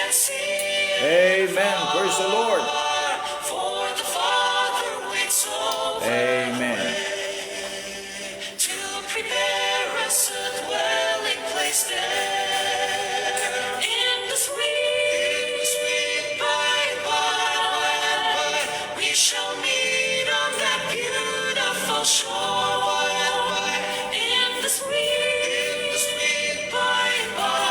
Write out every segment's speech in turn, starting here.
Amen. Praise the Lord. For the Father waits over Amen. to prepare us a dwelling place there. In the sweet by and by, we shall meet on that beautiful shore. In the sweet by and by,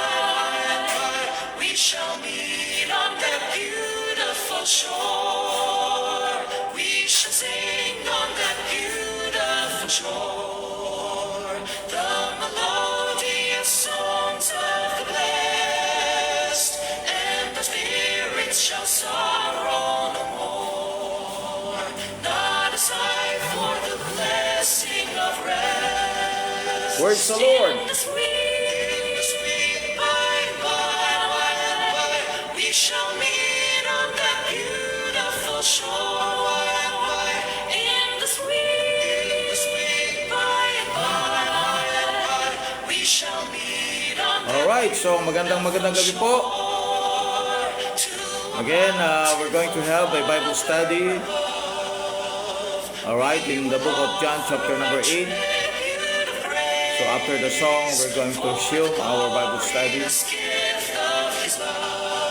we shall meet on that beautiful shore. We shall sing on that beautiful shore the melodious songs of the blessed, and the spirits shall sorrow no more. Not a sigh for the blessing of rest. Praise the Lord. In the sweet by and by, we shall meet on that beautiful shore. In the sweet by and by, we shall meet on that Alright, so magandang gabi po. Again, we're going to have a Bible study. Alright, in the book of John, chapter number 8. So after the song, we're going to resume our Bible study.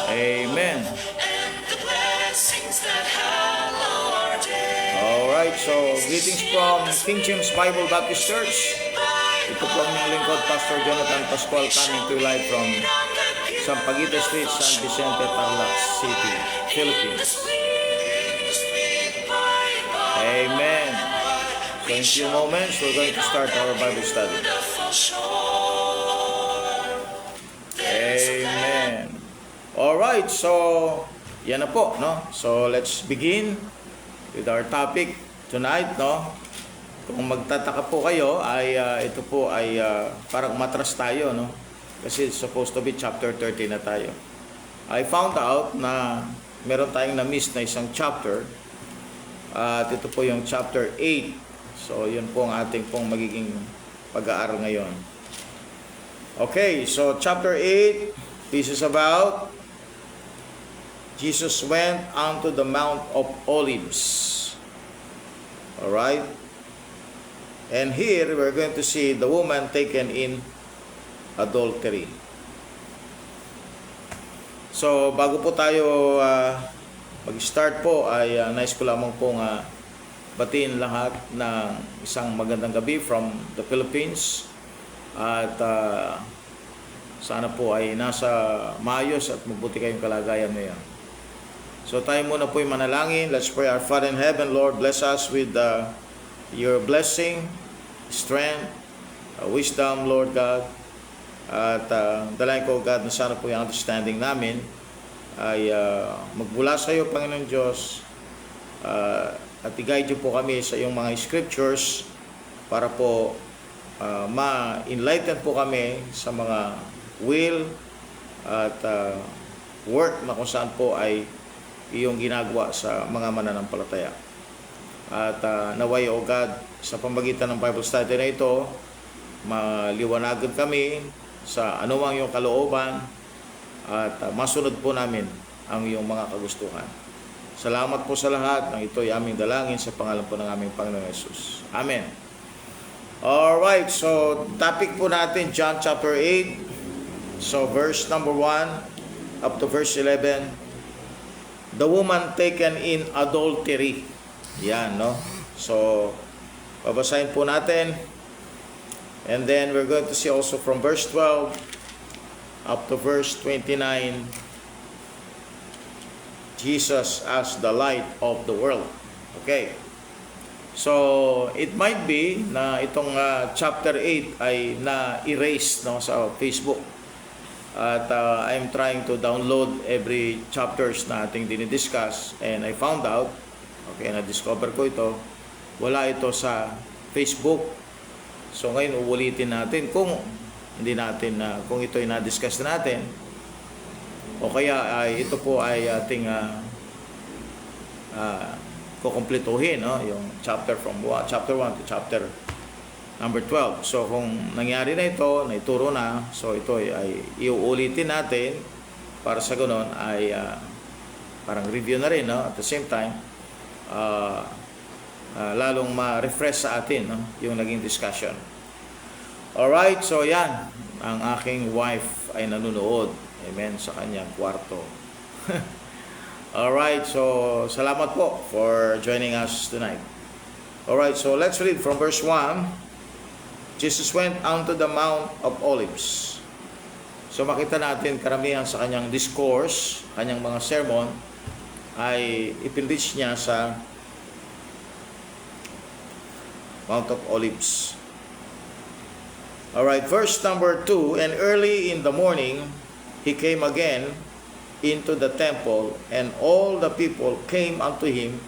Amen. Alright, so greetings from King James Bible Baptist Church. Ito po ang inyong lingkod, Pastor Jonathan Pascual, coming to you live from Sampaguita Street, San Vicente, Tarlac City, Philippines. Amen. So in a few moments, we're going to start our Bible study. Amen. Alright, so yan na po, no? So let's begin with our topic tonight, no? Kung magtataka po kayo, ay ito po ay parang matras tayo, no? Kasi it's supposed to be chapter 30 na tayo. I found out na meron tayong na-miss na isang chapter. At ito po yung chapter 8. So yun po ang ating pong magiging pag-aaral ngayon. Okay, so chapter 8, this is about Jesus went onto the Mount of Olives. Alright? And here, we're going to see the woman taken in adultery. So, bago po tayo mag-start po, ay nais ko lamang pong batiin lahat ng isang magandang gabi from the Philippines. At sana po ay nasa maayos at mabuti kayong kalagayan ngayon. So, tayo muna po yung manalangin. Let's pray. Our Father in heaven, Lord, bless us with your blessing, strength, wisdom, Lord God. At dalangin ko, God, na sana po yung understanding namin ay magbula sa iyo, Panginoon Diyos, at i-guide niyo po kami sa iyong mga scriptures para po ma-enlighten po kami sa mga will at work na kung saan po ay iyong ginagawa sa mga mananampalataya. At naway, O God, sa pamagitan ng Bible study na ito, maliwanagan kami sa anumang iyong kalooban at masunod po namin ang iyong mga kagustuhan. Salamat po sa lahat ng ito ay aming dalangin sa pangalan po ng aming Panginoon Jesus. Amen. Alright, so topic po natin, John chapter 8. So verse number 1 up to verse 11. The woman taken in adultery. Yan, no? So, babasahin po natin. And then, we're going to see also from verse 12 up to verse 29, Jesus as the light of the world. Okay. So, it might be na itong chapter 8 ay na-erase, no, sa Facebook. At I'm trying to download every chapters na ating dinidiscuss. And I found out, okay, na-discover ko ito, wala ito sa Facebook. So ngayon uulitin natin kung hindi natin kung ito ay na-discuss natin o kaya ay ito po ay ating kukumpletuhin, no, yung chapter from chapter 1 to chapter number 12. So kung nangyari na ito, naituro na, so ito ay iuulitin natin para sa ganun ay parang review na rin, no? At the same time, lalong ma-refresh sa atin, no? Yung naging discussion. Alright, so yan. Ang aking wife ay nanonood. Amen, sa kanyang kwarto. Alright, so salamat po for joining us tonight. Alright, so let's read from verse 1. Jesus went unto the Mount of Olives. So makita natin karamihan sa kanyang discourse, kanyang mga sermon, ay ipinreach niya sa Mount of Olives. Alright, verse number 2, and early in the morning, he came again into the temple, and all the people came unto him,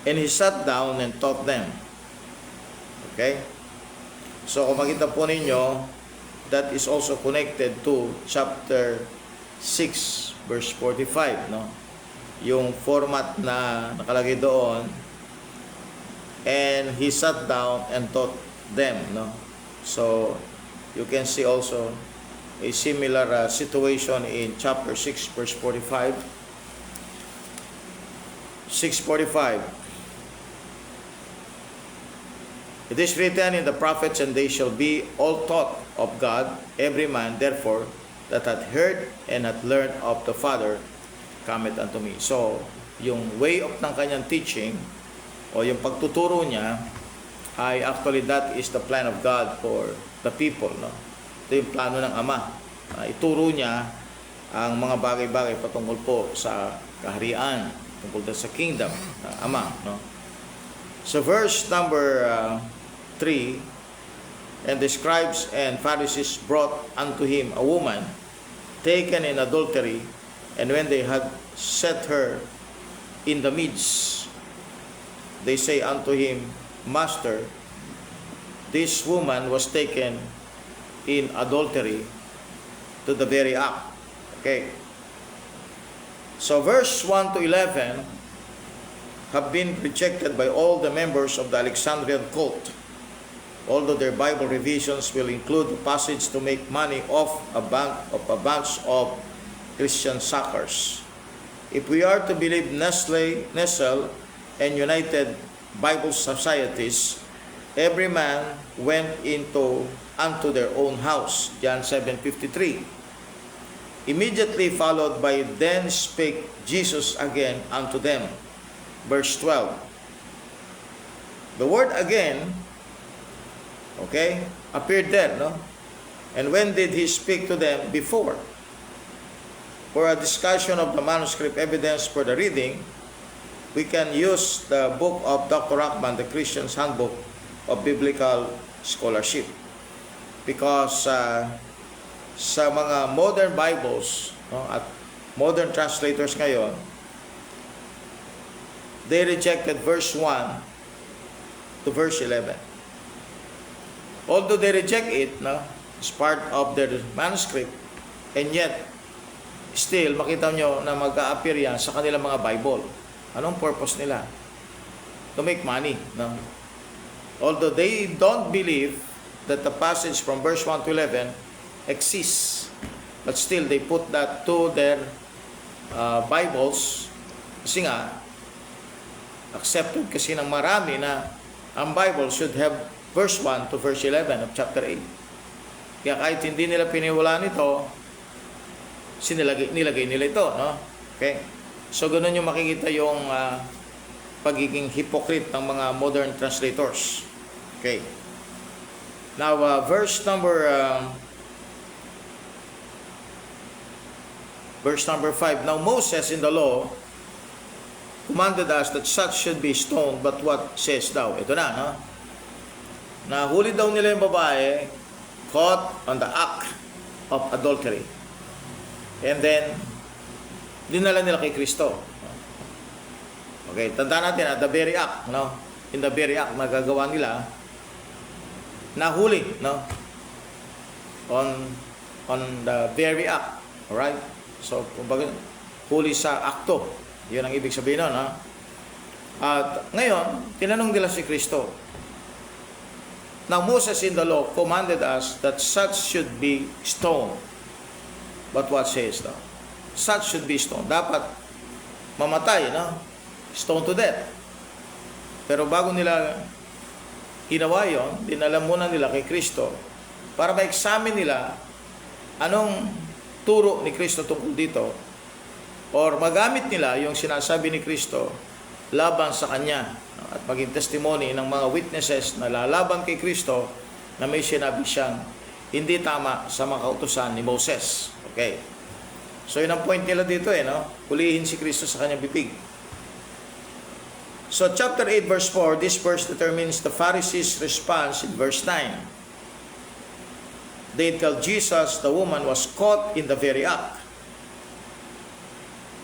and he sat down and taught them. Okay? So kung makita po ninyo, that is also connected to chapter 6, verse 45, no? Yung format na nakalagay doon, and he sat down and taught them, no? So you can see also a similar situation in chapter 6, verse 45. 6:45. It is written in the prophets, and they shall be all taught of God. Every man, therefore, that hath heard and hath learned of the Father, cometh unto me. So, yung way of ng kanyang teaching, o yung pagtuturo niya, ay actually that is the plan of God for the people, no? Ito yung plano ng Ama. Ituro niya ang mga bagay-bagay patungkol po sa kaharian, tungkol sa kingdom ng Ama, no? So verse number 3, and the scribes and Pharisees brought unto him a woman taken in adultery, and when they had set her in the midst, they say unto him, Master, this woman was taken in adultery to the very act. Okay. So verse 1 to 11 have been rejected by all the members of the Alexandrian cult, although their Bible revisions will include the passage to make money off a bunch of Christian suckers. If we are to believe Nestle and United Bible Societies, every man went unto their own house. John 7:53. Immediately followed by, then spake Jesus again unto them. Verse 12. The word again, okay, appeared there, no? And when did he speak to them before? For a discussion of the manuscript evidence for the reading, we can use the book of Dr. Rockman, the Christian's Handbook of Biblical Scholarship. Because sa mga modern Bibles, no, at modern translators ngayon, they rejected verse 1 to verse 11. Although they reject it, no, as part of their manuscript, and yet, still, makita nyo na mag-a-appear yan sa kanilang mga Bible. Anong purpose nila? To make money, no? Although they don't believe that the passage from verse 1 to 11 exists, but still, they put that to their Bibles, kasi nga, accepted kasi ng marami na ang Bible should have verse 1 to verse 11 of chapter 8. Kaya kahit hindi nila piniwalaan ito, nilagay nila ito, no? Okay? So, ganun yung makikita yung pagiging hypocrite ng mga modern translators. Okay. Now, verse number 5. Now, Moses in the law commanded us that such should be stoned, but what says thou? Ito na, no? Nahuli daw nila yung babae caught on the act of adultery. And then, dinala nila kay Kristo. Okay, tandaan natin, at the very act, no? In the very act na gagawa nila, nahuli, no? On the very act. Alright? So, kumbaga, huli sa akto. Yun ang ibig sabihin nun, ha? At ngayon, tinanong nila si Kristo. Now, Moses in the law commanded us that such should be stoned. But what says thou? Such should be stoned. Dapat mamatay, no? Stone to death. Pero bago nila ginawa yun, dinala muna nila kay Kristo para ma-examine nila anong turo ni Kristo tungkol dito, or magamit nila yung sinasabi ni Kristo laban sa Kanya, at maging testimony ng mga witnesses na lalaban kay Kristo na may sinabi siyang hindi tama sa mga kautusan ni Moses. Okay. So yun ang point nila dito, no? Hulihin si Kristo sa kanyang bibig. So chapter 8 verse 4, this verse determines the Pharisees' response in verse 9. They tell Jesus the woman was caught in the very act.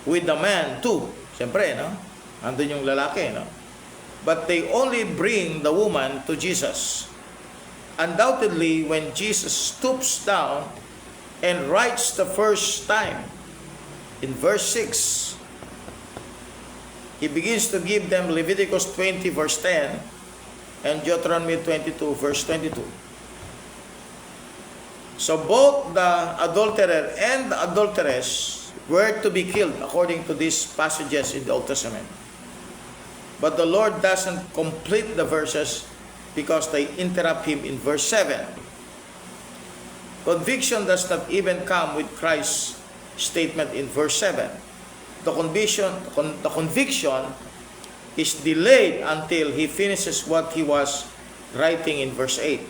With the man too. Siyempre, no? Andun yung lalaki, no? But they only bring the woman to Jesus. Undoubtedly, when Jesus stoops down and writes the first time, in verse 6, he begins to give them Leviticus 20 verse 10 and Deuteronomy 22 verse 22. So both the adulterer and the adulteress were to be killed according to these passages in the Old Testament. But the Lord doesn't complete the verses because they interrupt him in verse 7. Conviction does not even come with Christ's statement in verse 7. The conviction is delayed until he finishes what he was writing in verse 8.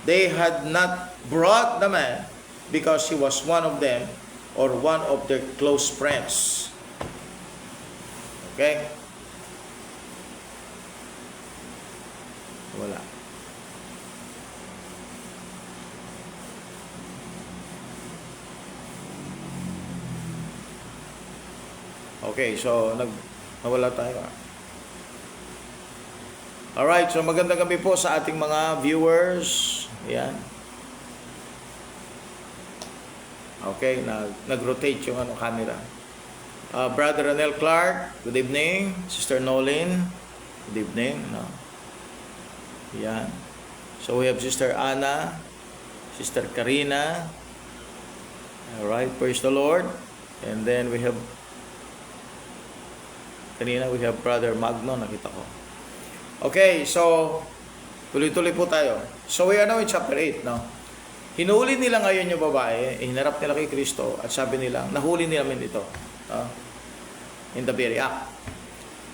They had not brought the man because he was one of them or one of their close friends. Okay? Wala. Okay, so nawala tayo. Alright, so magandang gabi po sa ating mga viewers. Ayan. Okay, nag-rotate yung camera. Brother Ranel Clark, good evening. Sister Nolin, good evening. No. Ayan. So we have Sister Anna, Sister Karina. Alright, praise the Lord. And then we have kanina we have Brother Magno, nakita ko. Okay, so tuloy-tuloy po tayo. So we are now in chapter 8, no? Hinuli nila ngayon yung babae, hinarap nila kay Kristo, at sabi nila, nahuli nila namin ito. No? In the very act.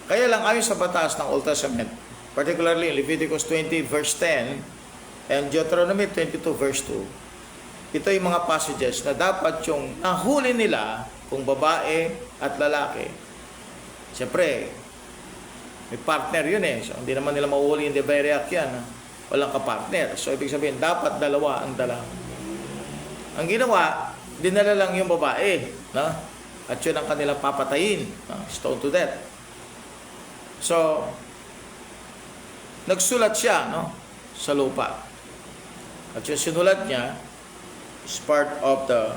Kaya lang ayon sa batas ng Old Testament, particularly in Leviticus 20 verse 10 and Deuteronomy 22 verse 2, ito yung mga passages na dapat yung nahuli nila kung babae at lalaki. Siyempre, may partner yun eh. So, hindi naman nila mauhuli in the very act yan. Walang kapartner. So, ibig sabihin, dapat dalawa ang dala. Ang ginawa, dinala lang yung babae. No? At yun ang kanilang papatayin. No? Stone to death. So, nagsulat siya, no? Sa lupa. At yung sinulat niya is part of the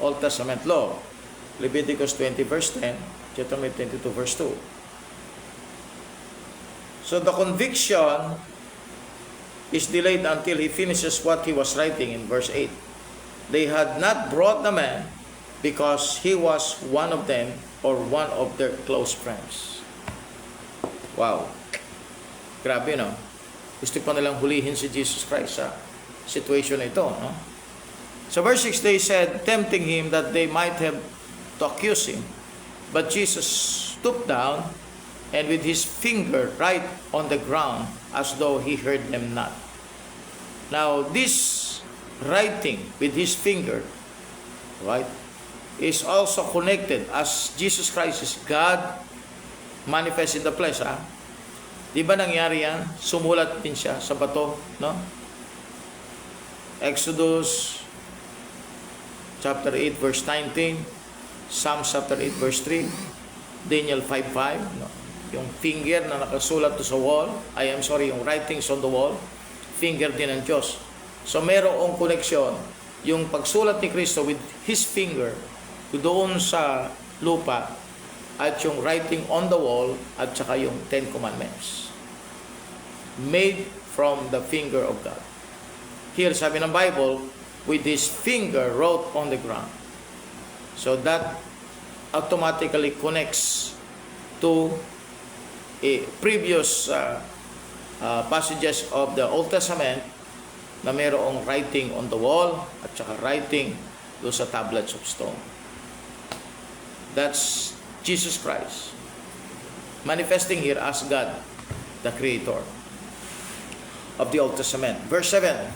Old Testament law. Leviticus 20 verse 10, Deuteronomy 22 verse 2. So the conviction is delayed until he finishes what he was writing in verse 8. They had not brought the man because he was one of them or one of their close friends. Wow. Grabe, no? Gusto pa nilang hulihin si Jesus Christ sa situation na ito, no? So verse 6, they said, tempting him that they might have to accuse him. But Jesus stooped down and with his finger right on the ground as though he heard them not. Now, this writing with his finger, right, is also connected as Jesus Christ is God manifest in the flesh. Di ba nangyari yan? Sumulat din siya sa bato, no? Exodus chapter 8 verse 19, Psalm chapter 8 verse 3, Daniel 5:5, no? Yung finger na nakasulat to sa wall, yung writings on the wall, finger din ng Diyos. So merong koneksyon, yung pagsulat ni Kristo with his finger doon sa lupa, at yung writing on the wall, at saka yung Ten Commandments. Made from the finger of God. Here, sabi ng Bible, with his finger wrote on the ground. So that automatically connects to a previous passages of the Old Testament na mayroong writing on the wall at saka writing doon sa tablets of stone. That's Jesus Christ manifesting here as God, the Creator of the Old Testament. Verse 7.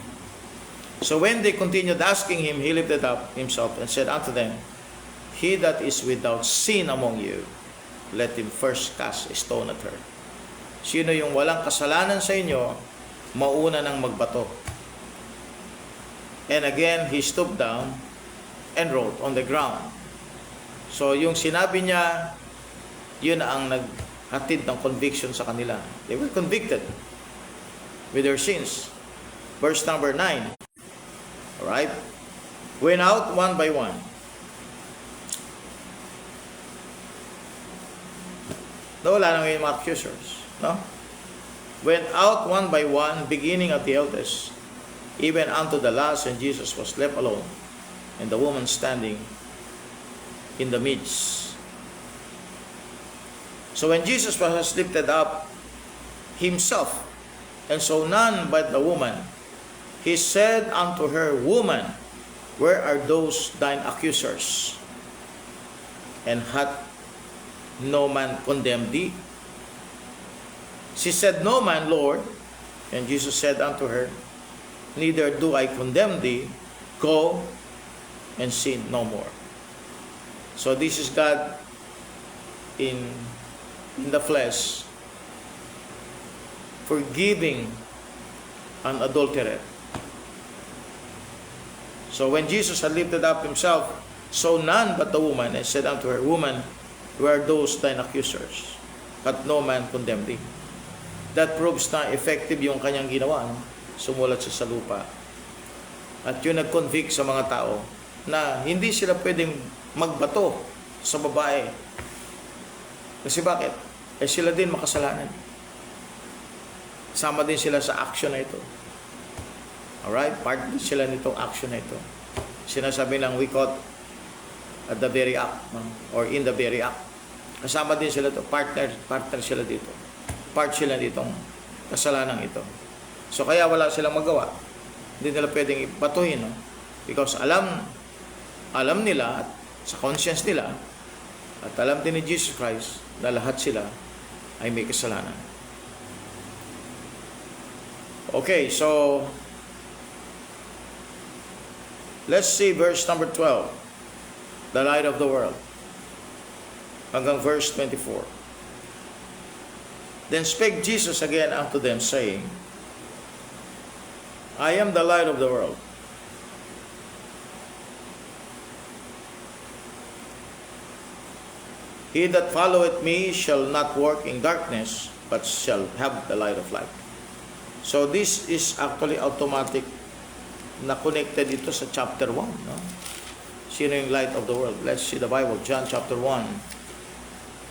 So when they continued asking him, he lifted up himself and said unto them, He that is without sin among you, let him first cast a stone at her. Sino yung walang kasalanan sa inyo, mauna nang magbato. And again, he stooped down and wrote on the ground. So yung sinabi niya, yun ang naghatid ng conviction sa kanila. They were convicted with their sins. Verse number 9. Alright? Went out one by one. Wala nang yung mga accusers. No? Went out one by one, beginning at the eldest, even unto the last, and Jesus was left alone, and the woman standing in the midst. So when Jesus was lifted up himself, and so none but the woman, he said unto her, Woman, where are those thine accusers? And hath no man condemned thee? She said, No man, Lord. And Jesus said unto her, Neither do I condemn thee. Go and sin no more. So this is God in the flesh forgiving an adulterer. So when Jesus had lifted up himself, so none but the woman, and said unto her, Woman, where are those thine accusers? But no man condemned thee. That proves na effective yung kanyang ginawa, no? Sumulat siya sa lupa. At yun nag-convict sa mga tao na hindi sila pwedeng magbato sa babae. Kasi bakit? Eh sila din makasalanan. Sama din sila sa action na ito. Alright? Part din sila nitong action na ito. Sinasabi lang, we caught at the very act, no? Or in the very act. Kasama din sila ito. Partner sila dito. Part sila ditong kasalanang ito. So kaya wala silang magawa. Hindi nila pwedeng ipatuhin, no? Because alam nila at sa conscience nila at alam din ni Jesus Christ na lahat sila ay may kasalanan. Okay, so let's see verse number 12. The light of the world. Hanggang verse 24. Then spake Jesus again unto them, saying, I am the light of the world. He that followeth me shall not walk in darkness, but shall have the light of life. So this is actually automatic na connected ito sa chapter 1. No? Sino yung light of the world? Let's see the Bible. John chapter 1,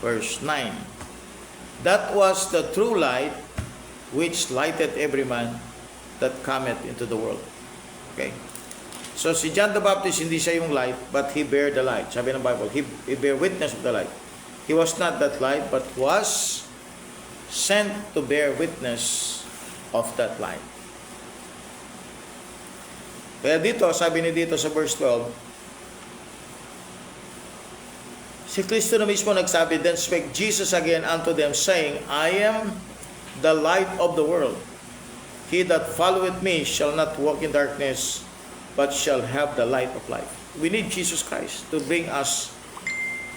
verse 9. That was the true light which lighted every man that cometh into the world. Okay? So si John the Baptist, hindi siya yung light, but he bear the light. Sabi ng Bible, he bear witness of the light. He was not that light, but was sent to bear witness of that light. Kaya dito, sabi ni dito sa verse 12, si Kristo na mismo nagsabi, Then spake Jesus again unto them, saying, I am the light of the world. He that followeth me shall not walk in darkness, but shall have the light of life. We need Jesus Christ to bring us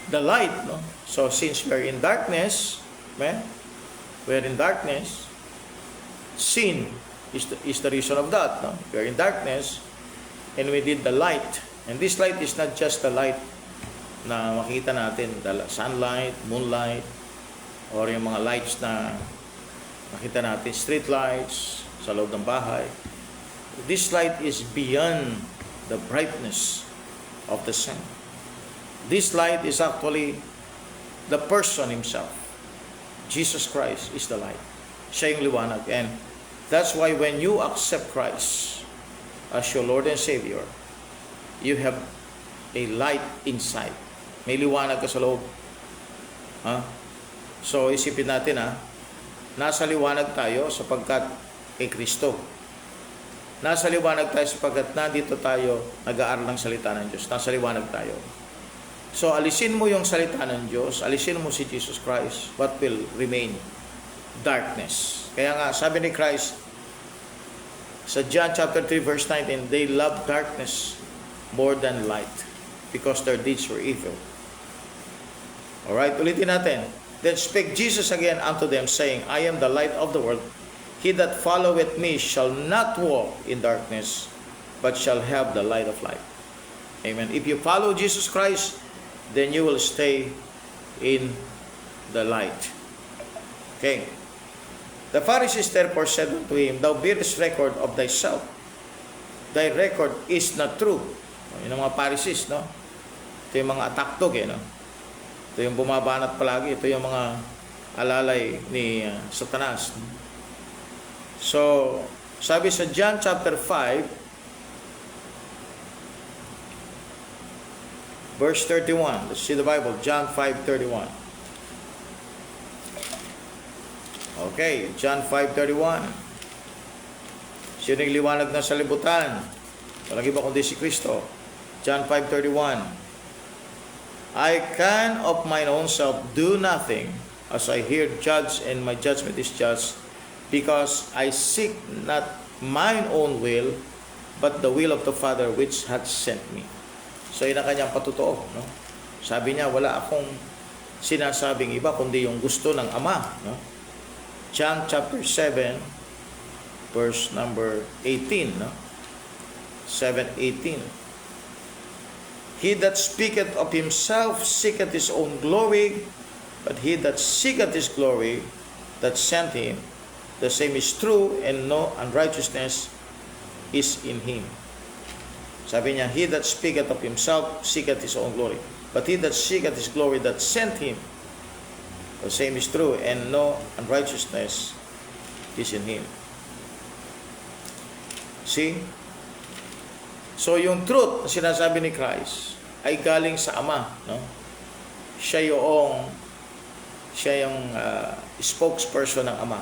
the light. No? So since we are in darkness, we are in darkness, sin is the reason of that. No? We are in darkness, and we need the light. And this light is not just the light na makita natin, sunlight, moonlight, or yung mga lights na makita natin, street lights sa loob ng bahay. This light is beyond the brightness of the sun. This light is actually the person himself. Jesus Christ is the light. Siya yung liwanag. And that's why when you accept Christ, as your Lord and Savior, you have a light inside. May liwanag ka sa loob. Ha? So, isipin natin nasa liwanag tayo sapagkat kay Kristo. Nasa liwanag tayo sapagkat nandito tayo nag-aaral ng salita ng Diyos. Nasa liwanag tayo. So, alisin mo yung salita ng Diyos, alisin mo si Jesus Christ, what will remain? Darkness. Kaya nga, sabi ni Christ, sa John chapter 3 verse 19, they love darkness more than light because their deeds were evil. Alright, ulitin natin. Then spake Jesus again unto them, saying, I am the light of the world. He that followeth me shall not walk in darkness, but shall have the light of life. Amen. If you follow Jesus Christ, then you will stay in the light. Okay. The Pharisees therefore said unto him, Thou bearest record of thyself. Thy record is not true. Yun ang mga Pharisees, no? Ito yung mga ataktok, no? Ito yung bumabanat palagi. Ito yung mga alalay ni Satanas. So, sabi sa John chapter 5, verse 31. Let's see the Bible. John 5:31. Okay, John 5:31. Sino yung liwanag ng salibutan? Walang iba kundi si Kristo. John 5:31. I can of mine own self do nothing, as I hear judge, and my judgment is just, because I seek not mine own will, but the will of the Father which hath sent me. So yun ang kanyang patutuo, no? Sabi niya, wala akong sinasabing iba kundi yung gusto ng Ama, no? John chapter 7 verse number 18, no? 7:18. He that speaketh of himself seeketh his own glory, but he that seeketh his glory that sent him, the same is true, and no unrighteousness is in him. Sabi niya, he that speaketh of himself seeketh his own glory, but he that seeketh his glory that sent him, the same is true, and no unrighteousness is in him. See? So yung truth na sinasabi ni Christ ay galing sa Ama, no? Siya yung spokesperson ng Ama.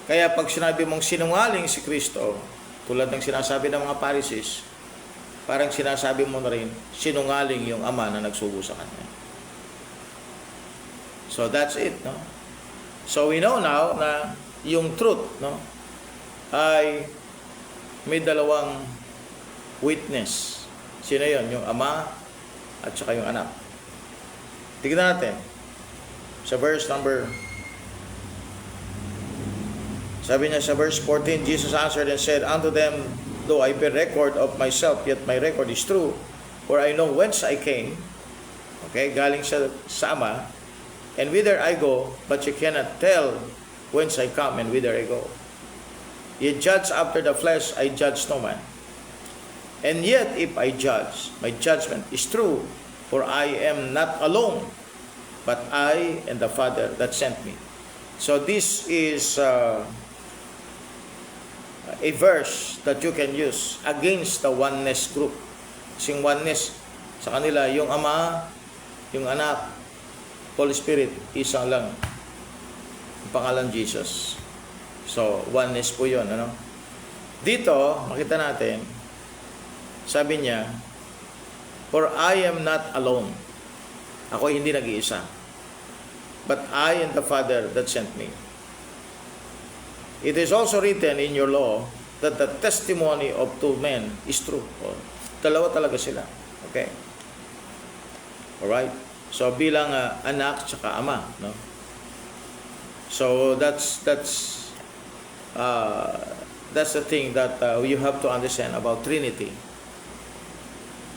Kaya pag sinabi mong sinungaling si Kristo, tulad ng sinasabi ng mga Pharisees, parang sinasabi mo na rin sinungaling yung Ama na nagsugo sa kanya. So that's it, no? So we know now na yung truth, no, ay may dalawang witness. Sino yon? Yung Ama at saka yung Anak. Tignan natin sa verse number, sabi niya sa verse 14, Jesus answered and said unto them, Though I bear record of myself, yet my record is true, for I know whence I came. Okay, galing sa Ama, and whither I go, but you cannot tell whence I come and whither I go. Ye judge after the flesh, I judge no man. And yet, if I judge, my judgment is true, for I am not alone, but I and the Father that sent me. So this is a verse that you can use against the oneness group. Kasing oneness, sa kanila, yung Ama, yung Anak, Holy Spirit, isang lang. Ang pangalan Jesus. So, oneness po yun, ano? Dito, makita natin, sabi niya, For I am not alone. Ako hindi nag-iisa. But I and the Father that sent me. It is also written in your law that the testimony of two men is true. O, dalawa talaga sila. Okay? Alright? So, bilang anak tsaka ama, no? So, that's the thing that you have to understand about Trinity.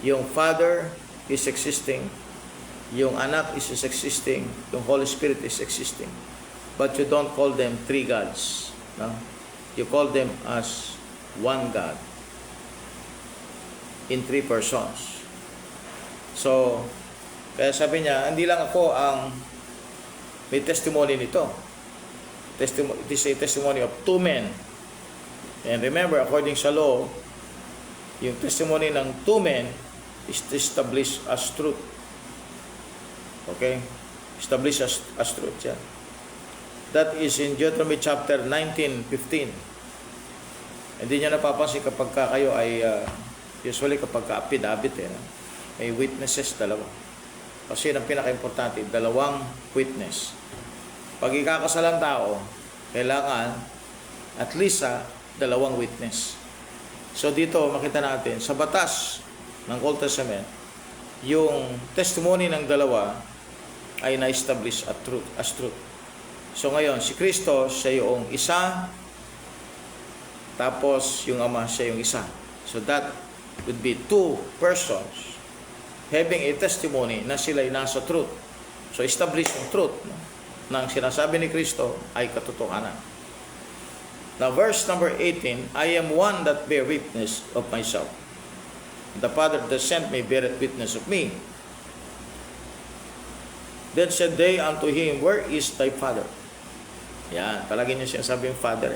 Yung Father is existing, yung Anak is existing, yung Holy Spirit is existing. But you don't call them three gods. No? You call them as one God in three persons. So, kaya sabi niya, hindi lang ako ang may testimony nito. It is a testimony of two men. And remember, according sa law, yung testimony ng two men is established as truth. Okay? Established as truth. Yeah. That is in Deuteronomy chapter 19:15. Hindi nyo napapansin kapag kayo ay, usually kapag ka-affidavit, may witnesses dalawa. Kasi yun ang pinaka-importante, dalawang witness. Pag ikakasalang tao, kailangan at least dalawang witness. So dito makita natin, sa batas ng Old Testament, yung testimony ng dalawa ay na-establish as truth. So ngayon, si Kristo, siya yung isa, tapos yung Ama, siya yung isa. So that would be two persons having a testimony na sila ay nasa truth. So establish yung truth, no? Nang sinasabi ni Kristo ay katotohanan. Now verse number 18, I am one that bear witness of myself. The Father that sent me beareth witness of me. Then said they unto him, where is thy Father? Yan, palagi niyo sinasabi yung Father.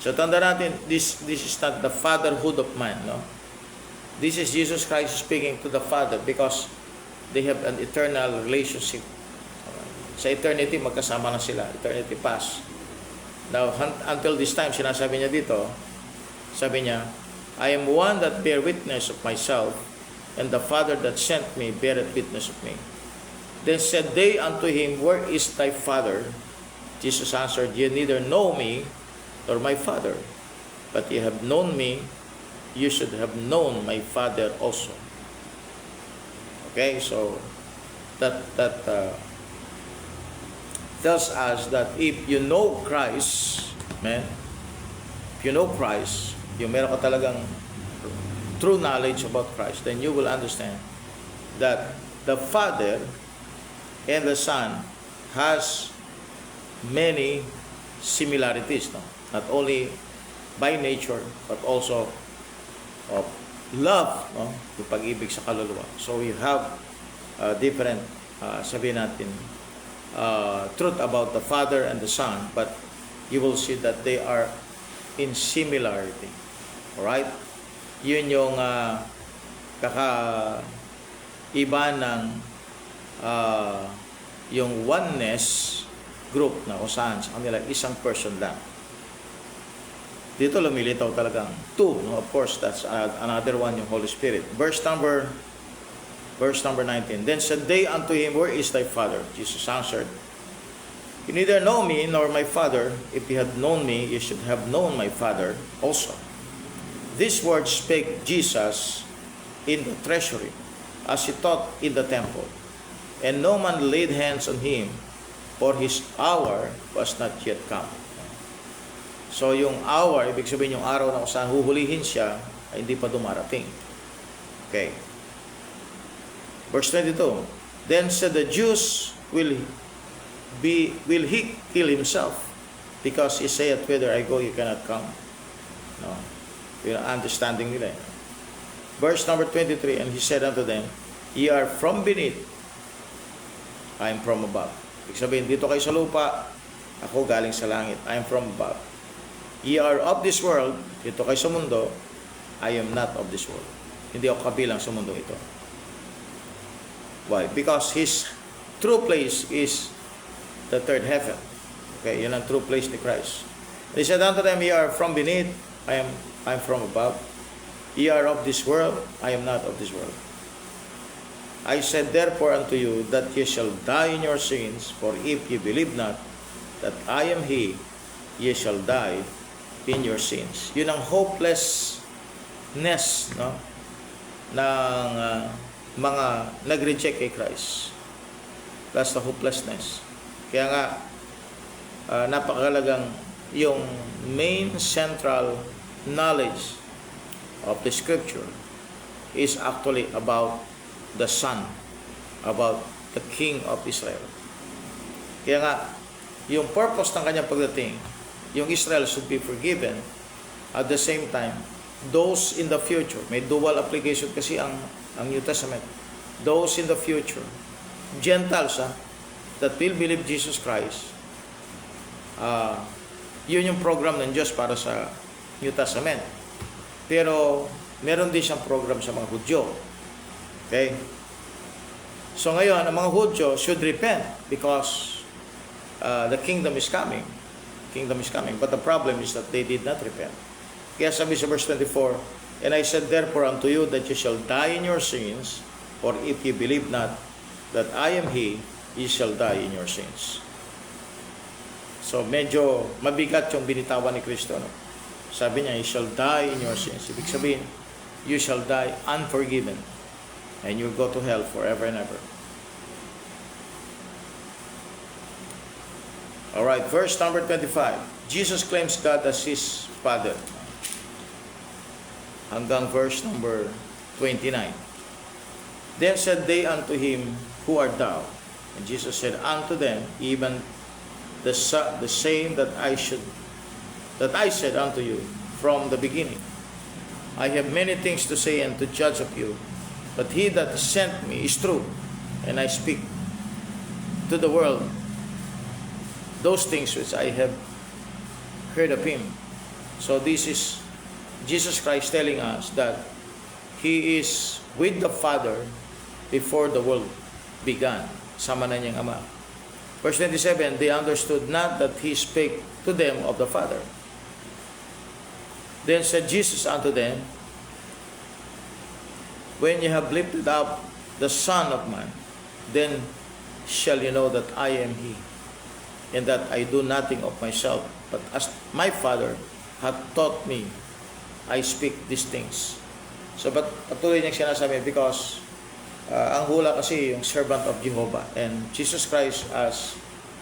So tanda natin, this is not the fatherhood of man, no? This is Jesus Christ speaking to the Father because they have an eternal relationship. Sa eternity, magkasama na sila. Eternity past. Now, until this time, sinasabi niya dito, sabi niya, I am one that bear witness of myself, and the Father that sent me beareth witness of me. Then said they unto him, where is thy Father? Jesus answered, ye neither know me, nor my Father. But ye have known me, you should have known my Father also. Okay, so that tells us that if you know Christ, man, if you know Christ, yung meron ka talagang true knowledge about Christ, then you will understand that the Father and the Son has many similarities, no? Not only by nature, but also of love, no? Yung pag-ibig sa kaluluwa. So we have different, sabihin natin, truth about the Father and the Son, but you will see that they are in similarity. Alright? Yun yung kakaiba ng yung oneness group na kung saan sa kanila isang person lang. Dito lumilitaw talagang two, no? Of course, that's another one, yung Holy Spirit. Verse number 19. Then said they unto him, where is thy Father? Jesus answered, you neither know me nor my Father. If you had known me, you should have known my Father also. These words spake Jesus in the treasury, as he taught in the temple. And no man laid hands on him, for his hour was not yet come. So yung hour, ibig sabihin yung araw na kung saan huhulihin siya, ay hindi pa dumarating. Okay. Verse 22. Then said the Jews, will he kill himself? Because he saith, whither I go, you cannot come. No. Yung understanding nila. Verse number 23. And he said unto them, ye are from beneath, I am from above. Ibig sabihin, dito kayo sa lupa, ako galing sa langit. I am from above. Ye are of this world, dito kayo sa mundo, I am not of this world. Hindi ako kabilang sa mundo ito. Why? Because his true place is the third heaven. Okay, yun ang true place ni Christ. He said unto them, ye are from beneath, I am from above. Ye are of this world, I am not of this world. I said therefore unto you that ye shall die in your sins, for if ye believe not that I am He, ye shall die in your sins. Yun ang hopelessness, no, ng mga nag-reject kay Christ. That's the hopelessness. Kaya nga, napakalagang yung main central knowledge of the Scripture is actually about the Son, about the King of Israel. Kaya nga, yung purpose ng kanyang pagdating, yung Israel should be forgiven. At the same time, those in the future, may dual application kasi ang New Testament, those in the future, Gentiles that will believe Jesus Christ, Yun yung program ng Diyos para sa New Testament. Pero meron din siyang program sa mga Hudyo. Okay? So ngayon, ang mga Hudyo should repent because the kingdom is coming. Kingdom is coming. But the problem is that they did not repent. Kaya sabi sa verse 24, "And I said therefore unto you that you shall die in your sins, or if ye believe not that I am He, ye shall die in your sins." So medyo mabigat yung binitawan ni Kristo. No? Sabi niya, "You shall die in your sins." Ibig sabihin, you shall die unforgiven. And you will go to hell forever and ever. Alright, verse number 25. Jesus claims God as His Father. Hanggang verse number 29. "Then said they unto Him, Who art thou? And Jesus said unto them, Even the same that I said unto you from the beginning. I have many things to say and to judge of you, but He that sent me is true, and I speak to the world those things which I have heard of Him." So this is Jesus Christ telling us that He is with the Father before the world began. Sama na niyang Ama. Verse 27, "They understood not that He spake to them of the Father. Then said Jesus unto them, When ye have lifted up the Son of Man, then shall you know that I am He, and that I do nothing of myself, but as my Father hath taught me, I speak these things." So, patuloy niyang sinasabi because ang hula kasi yung servant of Jehovah, and Jesus Christ as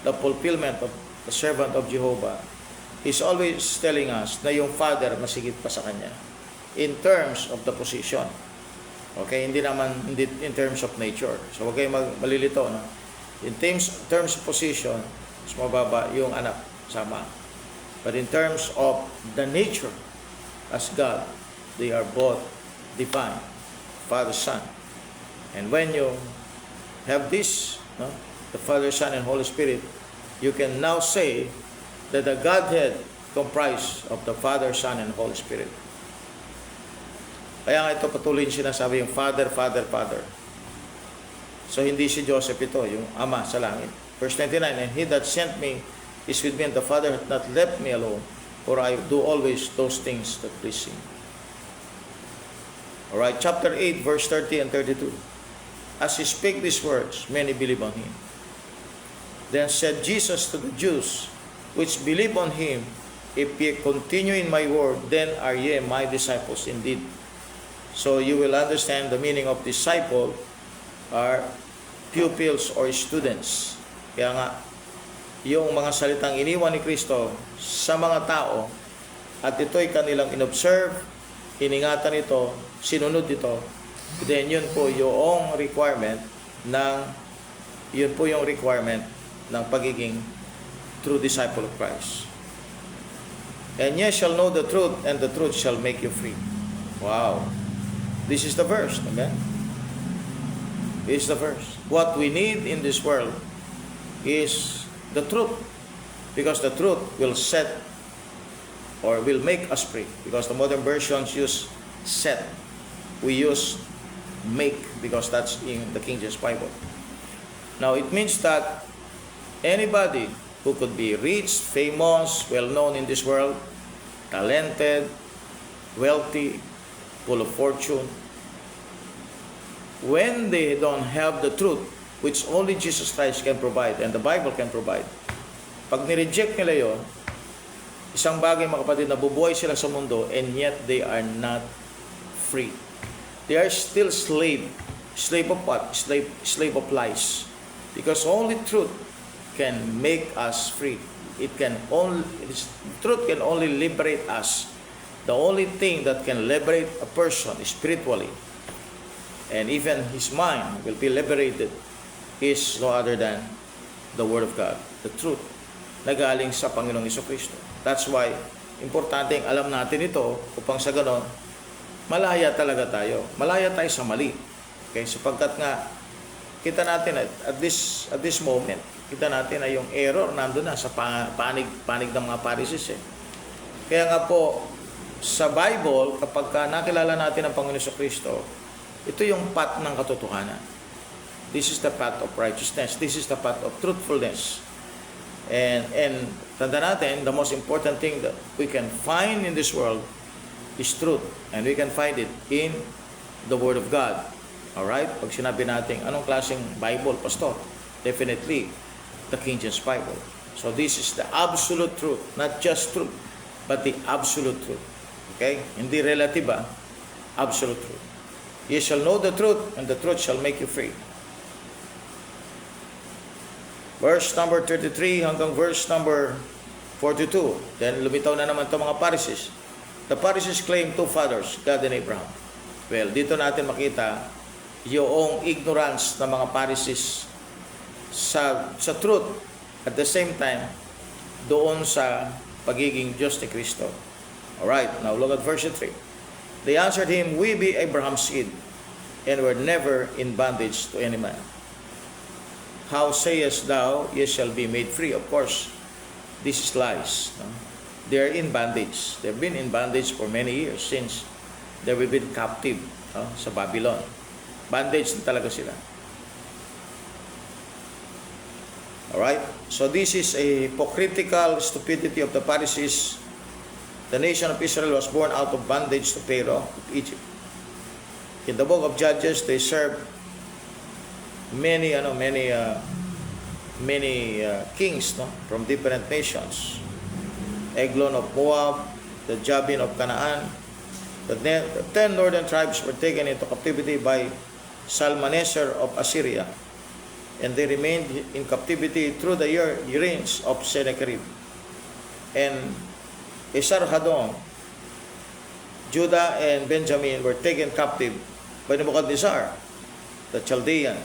the fulfillment of the servant of Jehovah, He's always telling us na yung Father masigit pa sa Kanya in terms of the position. Okay, hindi naman in terms of nature. So huwag kayong malilito, no? In terms of position, mas mababa yung anak sama. But in terms of the nature as God, they are both divine, Father, Son. And when you have this, no, the Father, Son, and Holy Spirit, you can now say that the Godhead comprised of the Father, Son, and Holy Spirit. Kaya nga ito patuloy yung sinasabi yung Father, Father, Father. So hindi si Joseph ito, yung Ama sa langit. Verse 29, "And He that sent me is with me, and the Father hath not left me alone, for I do always those things that please Him." Alright, chapter 8, verse 30 and 32. "As He spake these words, many believe on Him. Then said Jesus to the Jews which believe on Him, If ye continue in my word, then are ye my disciples indeed." So you will understand the meaning of disciple are pupils or students. Kaya nga, yung mga salitang iniwan ni Kristo sa mga tao, at ito'y kanilang inobserve, iningatan ito, sinunod ito, then yun po yung requirement ng pagiging true disciple of Christ. "And ye shall know the truth, and the truth shall make you free." Wow. This is the verse. Amen? This is the verse. What we need in this world is the truth. Because the truth will set or will make us free. Because the modern versions use set. We use make because that's in the King James Bible. Now, it means that anybody who could be rich, famous, well-known in this world, talented, wealthy, full of fortune, when they don't have the truth, which only Jesus Christ can provide and the Bible can provide, pag nireject nila yon, isang bagay mga kapatid, nabubuhay sila sa mundo and yet they are not free. They are still slave. Slave of what? Slave of lies. Because only truth can make us free. Truth can only liberate us. The only thing that can liberate a person spiritually, and even his mind will be liberated, is no other than the Word of God, the truth na galing sa Panginoong Jesucristo. That's why importante alam natin ito upang sa ganon malaya talaga tayo. Malaya tayo sa mali. Okay, sapagkat nga kita natin at this moment, kita natin na yung error nandun na sa panig ng mga Pharisees eh. Kaya nga po, sa Bible, kapag nakilala natin ang Panginoon Kristo, ito yung path ng katotohanan. This is the path of righteousness. This is the path of truthfulness. And tanda natin, the most important thing that we can find in this world is truth. And we can find it in the Word of God. Alright? Pag sinabi natin, anong klaseng Bible, Pastor? Definitely, the King James Bible. So this is the absolute truth. Not just truth, but the absolute truth. Okay? Hindi relative absolute truth. You shall know the truth, and the truth shall make you free. Verse number 33 hanggang verse number 42. Then lumitaw na naman itong mga Pharisees. The Pharisees claim two fathers, God and Abraham. Well, dito natin makita yung ignorance ng mga Pharisees sa truth. At the same time, doon sa pagiging Diyos ni Kristo. Alright, now look at verse 3. They answered him, we be Abraham's seed, and were never in bondage to any man. How sayest thou, ye shall be made free? Of course, this is lies. No? They are in bondage. They've been in bondage for many years since they've been captive sa Babylon. Bondage na talaga sila. Alright? So this is a hypocritical stupidity of the Pharisees. The nation of Israel was born out of bondage to Pharaoh of Egypt. In the book of Judges, they served many kings from different nations. Eglon of Moab, the Jabin of Canaan. The 10 northern tribes were taken into captivity by Salmaneser of Assyria, and they remained in captivity through the reigns of Sennacherib and Esarhaddon. Judah and Benjamin were taken captive by Nebuchadnezzar, the Chaldean,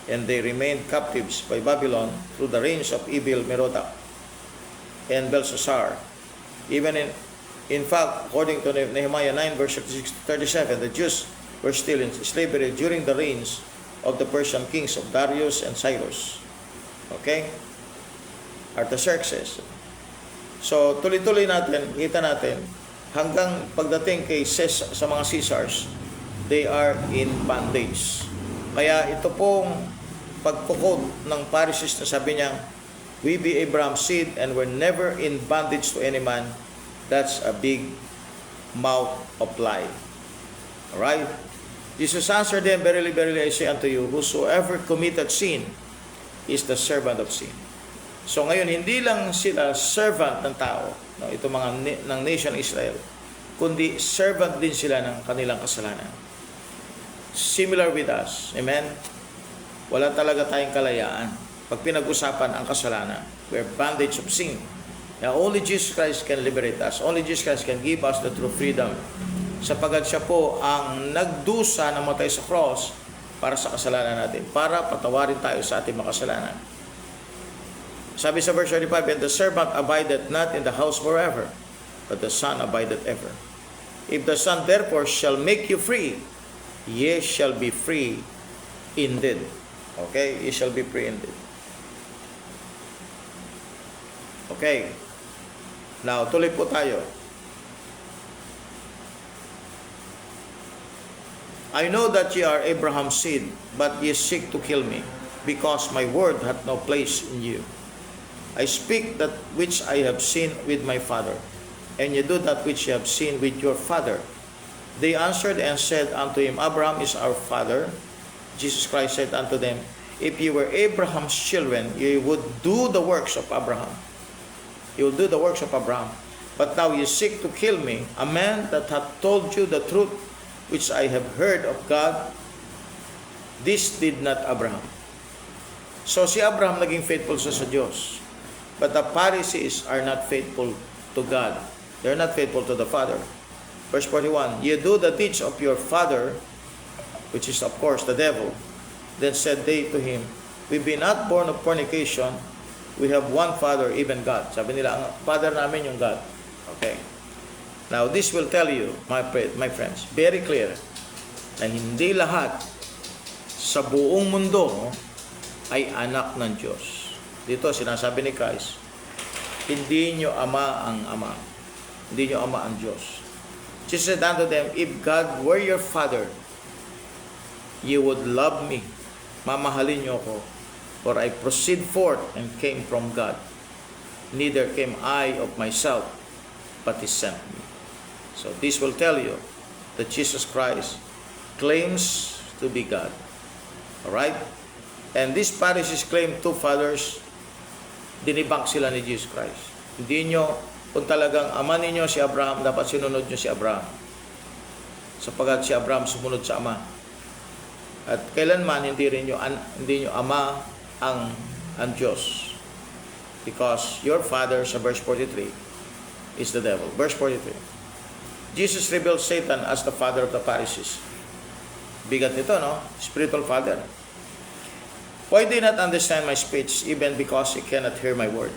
and they remained captives by Babylon through the reigns of Evil-Merodach and Belshazzar. Even in fact, according to Nehemiah 9 verse 36-37, the Jews were still in slavery during the reigns of the Persian kings of Darius and Cyrus. Okay? Artaxerxes. So, tuloy-tuloy natin, kita natin, hanggang pagdating kay sa mga Caesars, they are in bondage. Kaya ito pong pagkukod ng Pharisees na sabi niya, we be Abraham's seed and were never in bondage to any man, that's a big mouth of lie. Alright? Jesus answered them, verily, verily, I say unto you, whosoever committed sin is the servant of sin. So ngayon, hindi lang sila servant ng tao, no, ito mga ng nation Israel, kundi servant din sila ng kanilang kasalanan. Similar with us. Amen? Wala talaga tayong kalayaan pag pinag-usapan ang kasalanan. We're bondage of sin. Now, only Jesus Christ can liberate us. Only Jesus Christ can give us the true freedom. Sapagat siya po ang nagdusa na matay sa cross para sa kasalanan natin, para patawarin tayo sa ating makasalanan. Sabi sa verse 35, and the servant abideth not in the house forever, but the Son abideth ever. If the Son therefore shall make you free, ye shall be free indeed. Okay? Ye shall be free indeed. Okay. Now, tuloy po tayo. I know that ye are Abraham's seed, but ye seek to kill me, because my word hath no place in you. I speak that which I have seen with my father, and ye do that which ye have seen with your father. They answered and said unto him, Abraham is our father. Jesus Christ said unto them, if ye were Abraham's children, ye would do the works of Abraham. You will do the works of Abraham. But now ye seek to kill me, a man that hath told you the truth, which I have heard of God. This did not Abraham. So si Abraham naging faithful sa Diyos. But the Pharisees are not faithful to God. They are not faithful to the Father. Verse 41, ye do the deeds of your father, which is of course the devil. Then said they to him, we be not born of fornication, we have one Father, even God. Sabi nila, ang Father namin yung God. Okay. Now, this will tell you, my friends, very clear, na hindi lahat sa buong mundo ay anak ng Diyos. Dito sinasabi ni Christ, hindi nyo ama ang ama. Hindi nyo ama ang Diyos. Jesus said unto them, if God were your Father, you would love me. Mamahalin nyo ako. For I proceed forth and came from God. Neither came I of myself, but He sent me. So this will tell you that Jesus Christ claims to be God. Alright? And these Pharisees claim two fathers. Dinibang sila ni Jesus Christ. Hindi nyo, kung talagang ama ninyo si Abraham, dapat sinunod nyo si Abraham. Sapagat si Abraham sumunod sa ama. At kailanman hindi nyo ama ang Diyos. Because your father, sa verse 43, is the devil. Verse 43. Jesus revealed Satan as the father of the Pharisees. Bigat nito, no? Spiritual father. Why do you not understand my speech, even because you cannot hear my word?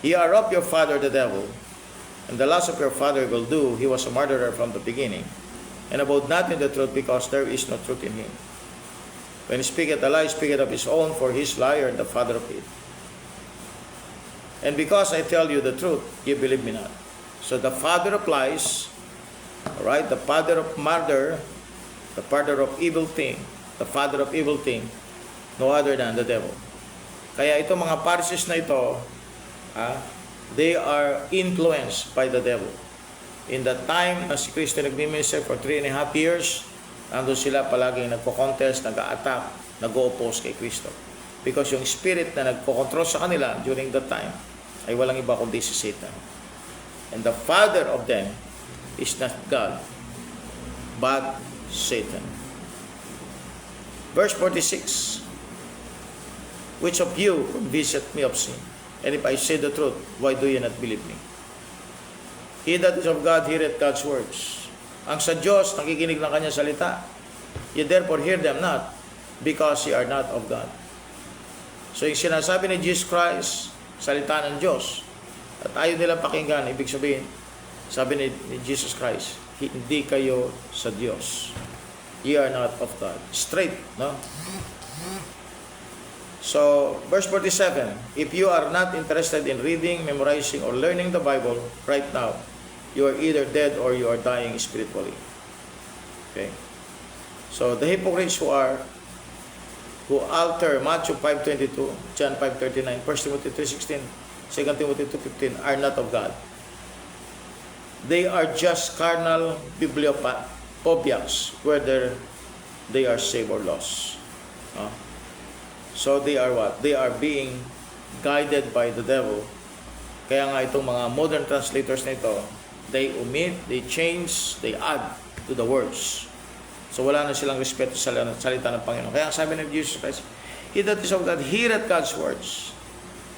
Ye are of your father the devil, and the lust of your father will do. He was a murderer from the beginning, and abode not in the truth, because there is no truth in him. When he speaketh a lie, he speaketh of his own, for he is liar and the father of it. And because I tell you the truth, ye believe me not. So the father of lies, right? The father of murder, the father of evil thing, the father of evil thing, no other than the devil. Kaya itong mga Pharisees na ito, they are influenced by the devil. In the time na si Kristo nag-minister for 3.5 years, nandun sila palaging nagko-contest, nag-a-attack, nag-o-oppose kay Kristo. Because yung spirit na nagko-control sa kanila during that time ay walang iba kundi si Satan. And the father of them is not God, but Satan. Verse 46. Which of you visit me of sin? And if I say the truth, why do you not believe me? He that is of God heareth God's words. Ang sa Diyos, nakikinig ng kanyang salita. You therefore hear them not, because ye are not of God. So yung sinasabi ni Jesus Christ, salita ng Diyos, at ayaw nilang pakinggan, ibig sabihin, sabi ni Jesus Christ, hindi kayo sa Diyos. Ye are not of God. Straight, no? So, verse 47, if you are not interested in reading, memorizing, or learning the Bible right now, you are either dead or you are dying spiritually. Okay? So, the hypocrites who alter Matthew 5:22, John 5:39, 1 Timothy 3:16, 2 Timothy 2:15 are not of God. They are just carnal bibliophobia, whether they are saved or lost. So they are what? They are being guided by the devil. Kaya nga itong mga modern translators na ito, they omit, they change, they add to the words. So wala na silang respeto sa salita ng Panginoon. Kaya sabi ng Jesus Christ, he that is of God heareth God's words,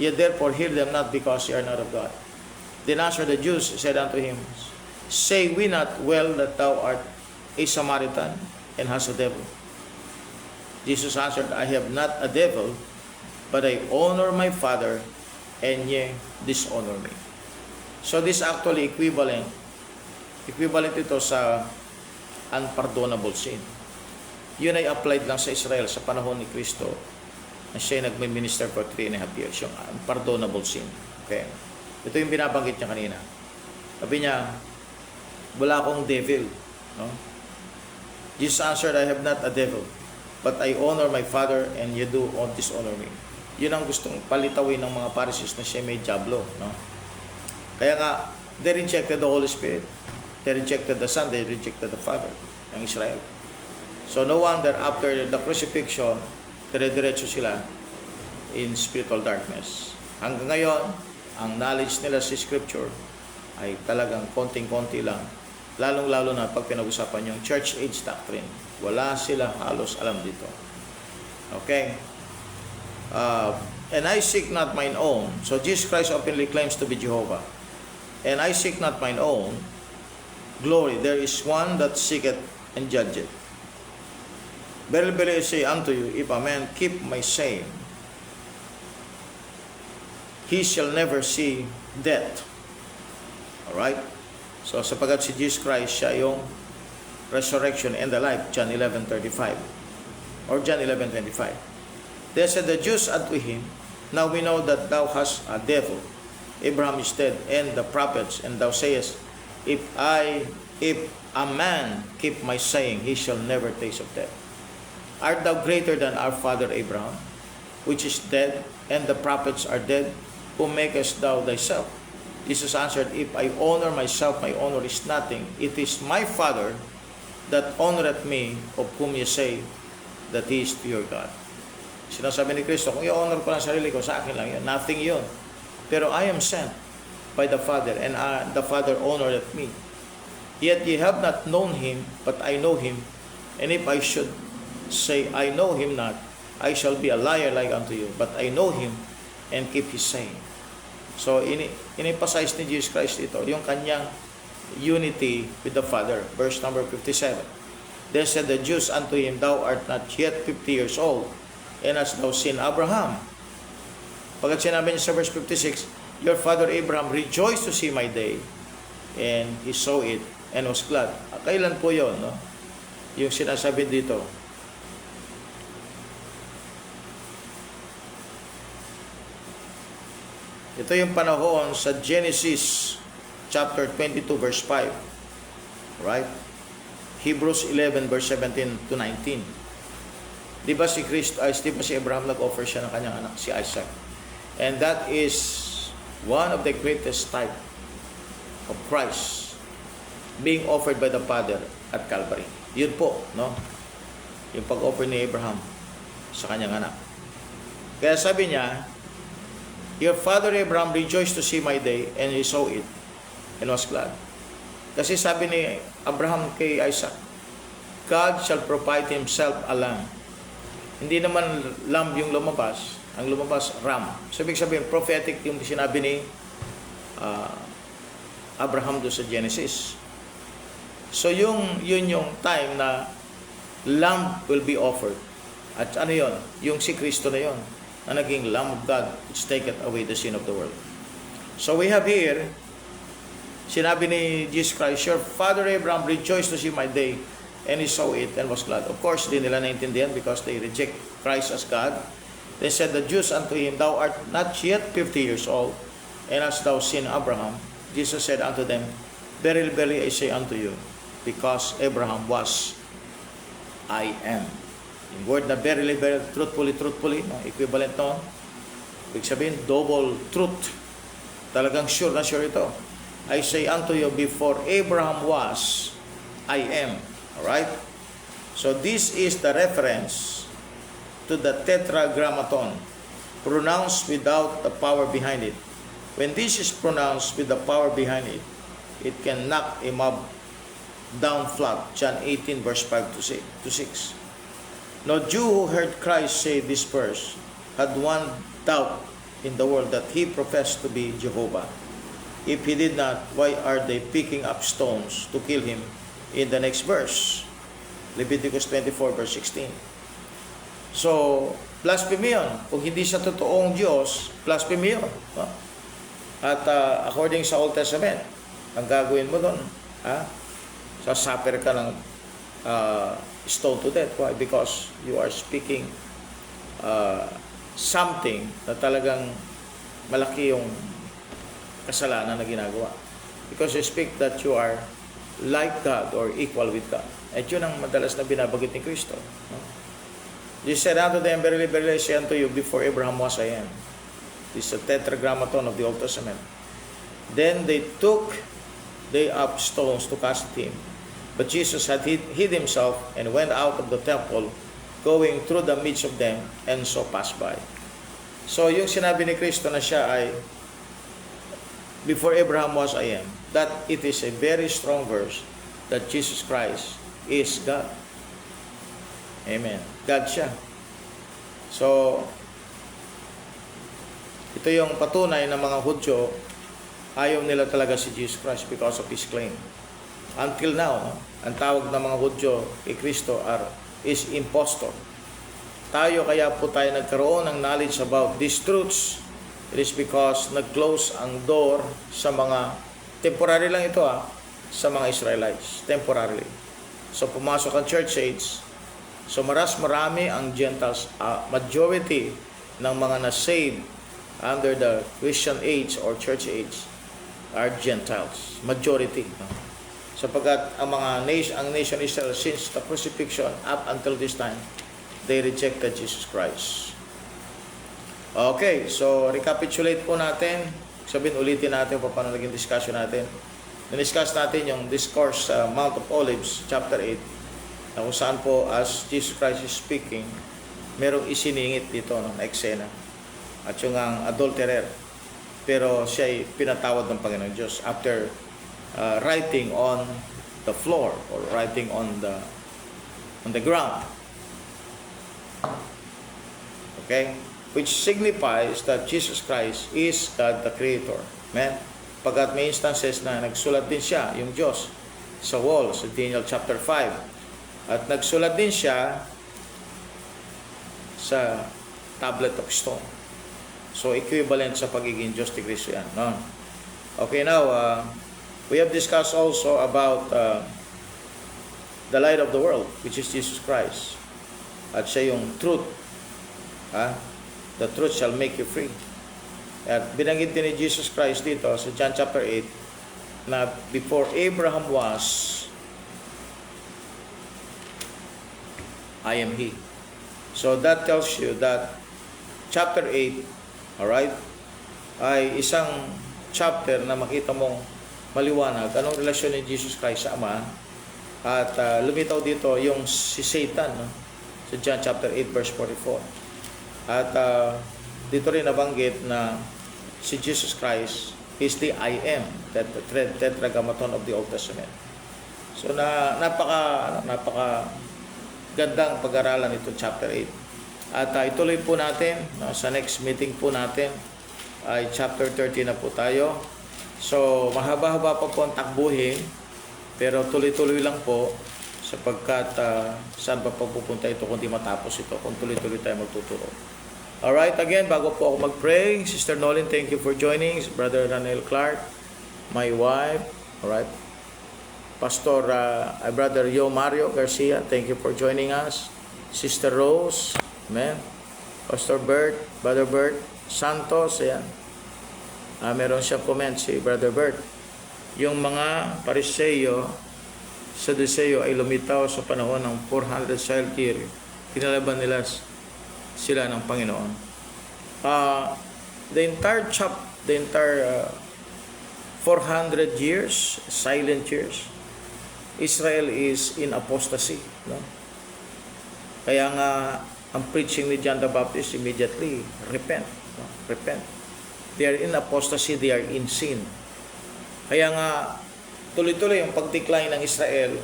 ye therefore hear them not, because ye are not of God. Then answered the Jews, said unto him, say we not well that thou art a Samaritan, and hast a devil? Jesus answered, I have not a devil, but I honor my Father, and ye dishonor me. So this actually equivalent ito sa unpardonable sin. Yun ay applied lang sa Israel sa panahon ni Kristo na siya nagme-minister for 3.5 years, yung unpardonable sin. Okay. Ito yung binabanggit niya kanina. Sabi niya, wala akong devil. No? Jesus answered, I have not a devil, but I honor my Father, and you do dishonor me. Yun ang gustong palitawin ng mga Pharisees na siya may diablo. No? Kaya nga, they rejected the Holy Spirit. They rejected the Son. They rejected the Father ng Israel. So no wonder after the crucifixion, dire-diretso sila in spiritual darkness. Hanggang ngayon, ang knowledge nila sa Scripture ay talagang konting-konti lang. Lalong-lalo na pag pinag-usapan yung church age doctrine. Wala sila halos alam dito. Okay? And I seek not mine own. So Jesus Christ openly claims to be Jehovah. And I seek not mine own glory. There is one that seeketh and judgeth. Verily, verily, I say unto you, if a man keep my saying, he shall never see death. Alright? So, sapagat si Jesus Christ, siya yung resurrection and the life, John 11:35. Or John 11:25. Then said the Jews unto him, Now we know that thou hast a devil. Abraham is dead, and the prophets, and thou sayest, If a man keep my saying, he shall never taste of death. Art thou greater than our father Abraham, which is dead, and the prophets are dead? Who makest thou thyself? Jesus answered, If I honor myself, my honor is nothing. It is my Father that honoreth me, of whom ye say that He is your God. Sinasabi ni Kristo, kung i-honor ko lang sarili ko, sa akin lang yun. Nothing yun. Pero I am sent by the Father, and the Father honoreth me. Yet ye have not known Him, but I know Him. And if I should say, I know Him not, I shall be a liar like unto you. But I know Him, and keep His saying. So, in-emphasize ni Jesus Christ ito, yung kanyang unity with the Father. Verse number 57. Then said the Jews unto him, Thou art not yet 50 years old, and hast thou seen Abraham? Pagkat sinabi niya sa verse 56, Your father Abraham rejoiced to see my day, and he saw it, and was glad. Kailan po yun, no? Yung sinasabi dito. Ito yung panahon sa Genesis chapter 22 verse 5. Right? Hebrews 11 verse 17 to 19. Di ba si Abraham nag-offer siya ng kanyang anak, si Isaac. And that is one of the greatest type of Christ being offered by the Father at Calvary. Yun po, no? Yung pag-offer ni Abraham sa kanyang anak. Kaya sabi niya, Your father Abraham rejoiced to see my day, and he saw it, and was glad. Kasi sabi ni Abraham kay Isaac, God shall provide Himself a lamb. Hindi naman lamb yung lumabas, ang lumabas ram. So, ibig sabihin, prophetic yung sinabi ni Abraham do sa Genesis. So, yun yung time na lamb will be offered. At ano yun? Yung si Kristo na yun, na naging Lamb of God, which taketh away the sin of the world. So we have here, sinabi ni Jesus Christ, Your father Abraham rejoiced to see my day, and he saw it and was glad. Of course, di nila naintindihan because they reject Christ as God. They said the Jews unto him, Thou art not yet 50 years old, and hast thou seen Abraham? Jesus said unto them, Verily, verily, I say unto you, because Abraham was, I am. Yung word na verily, verily, truthfully, no? Equivalent noon. Ibig sabihin, double truth. Talagang sure na sure ito. I say unto you, before Abraham was, I am. Alright? So this is the reference to the Tetragrammaton, pronounced without the power behind it. When this is pronounced with the power behind it, it can knock a mob down flat. John 18 verse 5 to 6. No Jew who heard Christ say this verse had one doubt in the world that He professed to be Jehovah. If He did not, why are they picking up stones to kill Him in the next verse? Leviticus 24 verse 16. So, blasphemy yun. Kung hindi siya totoong Diyos, blasphemy yun. No? At according sa Old Testament, ang gagawin mo doon, sasaper ka ng stone to death. Why? Because you are speaking something na talagang malaki yung kasalanan na ginagawa. Because you speak that you are like God or equal with God. At yun ang madalas na binabagit ni Kristo. No? Jesus said unto them, Verily, verily, I say unto you, before Abraham was, I am. This is a tetragrammaton of the Old Testament. Then they up stones to cast him. But Jesus had hid himself and went out of the temple, going through the midst of them, and so passed by. So, yung sinabi ni Kristo na siya ay, before Abraham was, I am. That it is a very strong verse that Jesus Christ is God. Amen. God siya. So, ito yung patunay ng mga Hudyo, ayaw nila talaga si Jesus Christ because of His claim. Until now, no? Ang tawag ng mga Hudyo kay Kristo is impostor. Tayo kaya po tayo nagkaroon ng knowledge about these truths. It is because nag-close ang door sa mga, temporary lang ito sa mga Israelites. Temporarily. So pumasok ang church age, So marami ang Gentiles, majority ng mga na-saved under the Christian age or church age are Gentiles, majority. No? Sapagkat ang nation Israel since the crucifixion up until this time, they rejected Jesus Christ. Okay, so recapitulate po natin. Ulitin natin kung paano naging discussion natin. Na-discuss natin yung discourse sa Mount of Olives, chapter 8, na kung saan po as Jesus Christ is speaking, merong isiningit dito na eksena. At yung ang adulterer. Pero siya ay pinatawad ng Panginoon Diyos after writing on the floor or writing on the ground. Okay? Which signifies that Jesus Christ is God the Creator. Amen? Pagkat may instances na nagsulat din siya, yung Diyos, sa wall, sa Daniel chapter 5. At nagsulat din siya sa tablet of stone. So, equivalent sa pagiging Diyos ni Cristo yan. No? Okay, now, we have discussed also about the light of the world, which is Jesus Christ. At siya yung truth. The truth shall make you free. At binanggit din ni Jesus Christ dito sa John chapter 8 na before Abraham was, I am He. So that tells you that chapter 8, alright, ay isang chapter na makita mong maliwanag anong relasyon ni Jesus Christ sa Ama. At lumitaw dito yung si Satan, no? Sa John chapter 8 verse 44. At dito rin nabanggit na si Jesus Christ is the I am, tetragrammaton of the Old Testament. So napaka gandang pag-aralan ito chapter 8. At ituloy po natin sa next meeting po natin ay chapter 30 na po tayo. So mahaba-haba pa po ang takbuhin, pero tuloy-tuloy lang po sapagkat saan pa pupunta ito kung di matapos ito, kung tuloy-tuloy tayo magtuturo. Alright, again, bago po ako mag-pray, Sister Nolin, thank you for joining. Brother Ranel Clark, my wife, alright. Pastor, Brother Yo Mario Garcia, thank you for joining us. Sister Rose, amen. Pastor Bert, Brother Bert Santos, ayan. Meron siyang comment si Brother Bert. Yung mga Pariseyo, Sadduceo ay lumitaw sa panahon ng 400 silent year. Kinalaban nila sila ng Panginoon. The entire 400 years, silent years, Israel is in apostasy. No? Kaya nga, ang preaching ni John the Baptist immediately, repent. No? Repent. They are in apostasy, they are in sin. Kaya nga, tuloy-tuloy ang pag-decline ng Israel.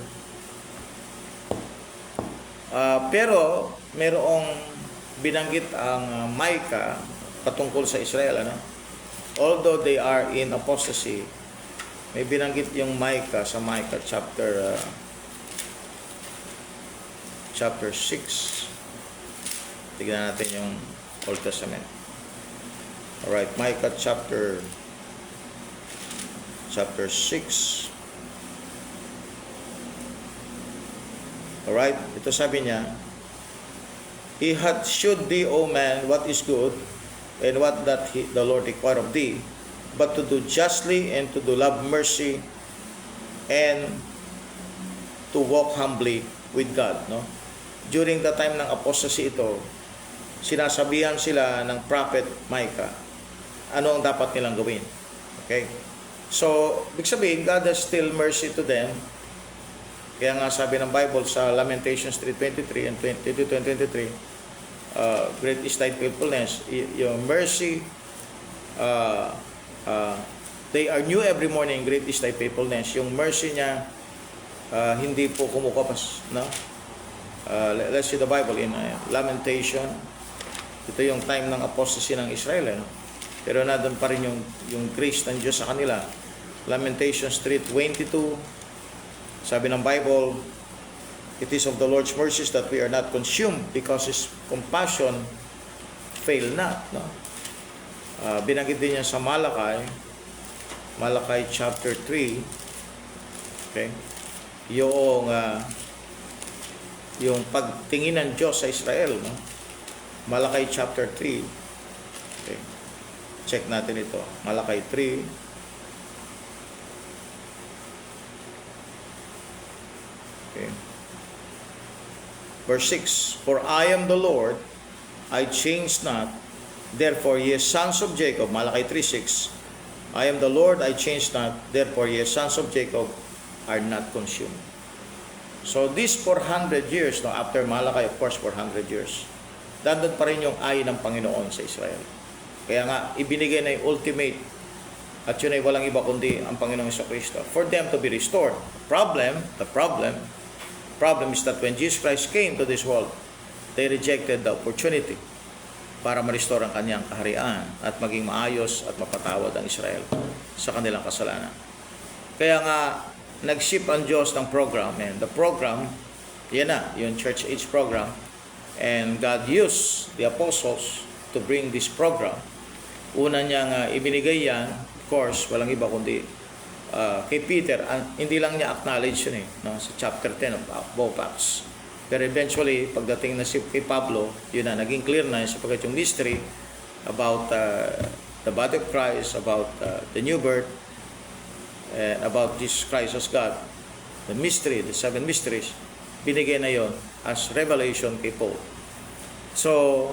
Pero, merong binanggit ang Micah patungkol sa Israel. Although they are in apostasy, may binanggit yung Micah sa Micah chapter 6. Tignan natin yung Old Testament. Alright, Micah chapter 6. Alright, ito sabi niya, He hath shewed thee, O man, what is good, and what that the Lord require of thee, but to do justly, and to do love mercy, and to walk humbly with God. No? During the time ng apostasy ito, sinasabihan sila ng prophet Micah, ano ang dapat nilang gawin. Okay? So, ibig sabihin, God has still mercy to them. Kaya nga sabi ng Bible sa Lamentations 3:23 and 22:23, great is thy faithfulness, your mercy, they are new every morning, great is thy faithfulness. Yung mercy niya, hindi po kumukapas. No? Let's see the Bible in Lamentation. Ito yung time ng apostasy ng Israel. No? Pero nandun pa rin yung grace ng Diyos sa kanila. Lamentations 3:22, sabi ng Bible, it is of the Lord's mercies that we are not consumed, because His compassion fail not. No? Binanggit din niya sa Malakay chapter 3. Okay? yung pagtingin ng Diyos sa Israel, no? Malakay chapter 3. Okay. Check natin ito. Malakay 3. Okay. Verse 6. For I am the Lord, I change not. Therefore ye sons of Jacob, Malakay 3:6. I am the Lord, I change not. Therefore ye sons of Jacob are not consumed. So these 400 years, no, after Malakay, of course, 400 years, dandun pa rin yung ay ng Panginoon sa Israel. Kaya nga, ibinigay na yung ultimate, at yun ay walang iba kundi ang Panginoong Jesucristo, for them to be restored. The problem is that when Jesus Christ came to this world, they rejected the opportunity para ma-restore ang kanyang kaharian at maging maayos at mapatawad ang Israel sa kanilang kasalanan. Kaya nga, nag-ship ang Diyos ng program, and the program, yan na, yung church age program, and God used the apostles to bring this program. Una niyang ibinigay yan, of course, walang iba kundi kay Peter, hindi lang niya acknowledge yun no, sa chapter 10 of Acts. Pero eventually, pagdating na si kay Pablo, yun na, naging clear na sapagkat yung mystery about the body of Christ, about the new birth, and about Jesus Christ as God, the mystery, the 7 mysteries, binigay na yon as revelation kay Paul. So,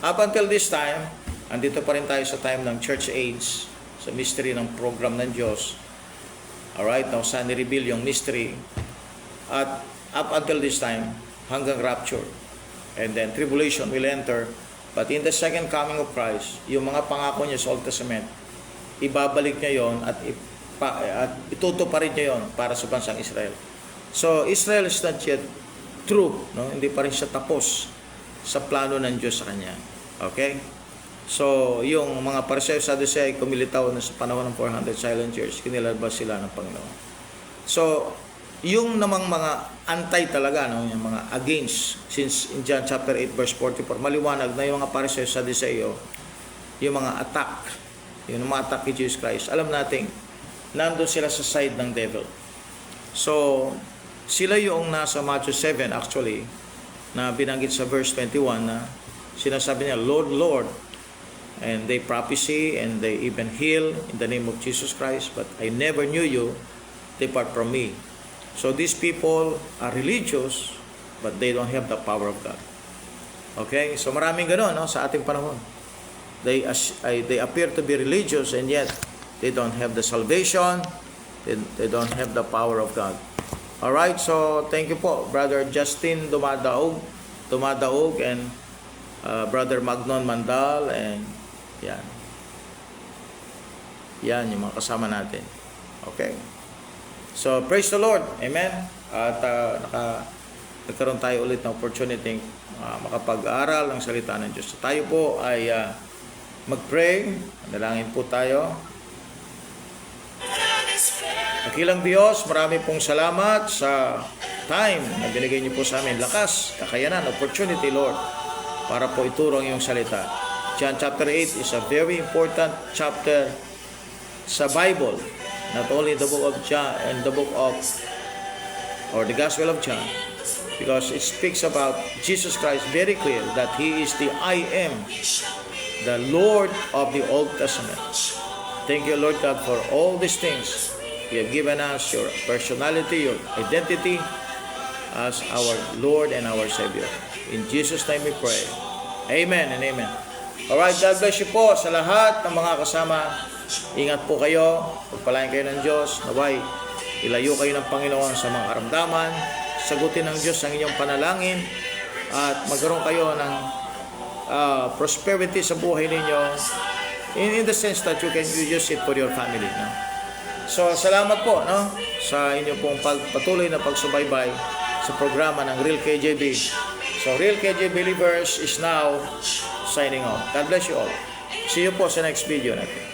up until this time, andito pa rin tayo sa time ng church age, sa mystery ng program ng Diyos. Alright, now saan ni-reveal yung mystery. At up until this time, hanggang rapture. And then tribulation will enter. But in the second coming of Christ, yung mga pangako niya sa Old Testament, ibabalik niya yon at itutuparin niya yon para sa bansang Israel. So, Israel is not yet true. No? Hindi pa rin siya tapos sa plano ng Diyos sa kanya. Okay? So, yung mga Pariseo sa Sadduceo ay kumilitaw na sa panahon ng 400 silent years, kinilabas sila ng Panginoon. So, yung namang mga antay talaga, no, yung mga against, since in John chapter 8 verse 44, maliwanag na yung mga Pariseo sa Sadduceo, yung mga attack, yung mga attack kay Jesus Christ, alam natin, nandun sila sa side ng devil. So, sila yung nasa Matthew 7 actually, na binanggit sa verse 21 na sinasabi niya, Lord, Lord, and they prophesy and they even heal in the name of Jesus Christ, but I never knew you, depart from me. So these people are religious, but they don't have the power of God. Okay? So maraming gano'n, no, sa ating panahon. They appear to be religious, and yet they don't have the salvation, they don't have the power of God. Alright, so thank you po, Brother Justin Dumadaog, and Brother Magnon Mandal, and yan. Yan yung mga kasama natin. Okay. So, praise the Lord. Amen. At nagkaroon tayo ulit ng opportunity makapag-aral ng salita ng Diyos. So, tayo po ay mag-pray. Dalangin po tayo. Dakilang Diyos, marami pong salamat sa time na binigay niyo po sa amin. Lakas, kakayanan, opportunity, Lord, para po ituro ang iyong salita. John chapter 8 is a very important chapter sa Bible. Not only the book of John and the book of, or the Gospel of John, because it speaks about Jesus Christ very clear that He is the I am, the Lord of the Old Testament. Thank you, Lord God, for all these things. You have given us your personality, your identity as our Lord and our Savior. In Jesus' name we pray. Amen and amen. Alright, God bless you po sa lahat ng mga kasama. Ingat po kayo, pagpalain kayo ng Diyos, naway ilayo kayo ng Panginoon sa mga karamdaman, sagutin ng Diyos ang inyong panalangin, at magkaroon kayo ng prosperity sa buhay ninyo, in the sense that you can use it for your family. No? So, salamat po, no, sa inyong pong patuloy na pagsubaybay sa programa ng Real KJB. So, Real KJB Believers is now signing off. God bless you all. See you po sa next video natin.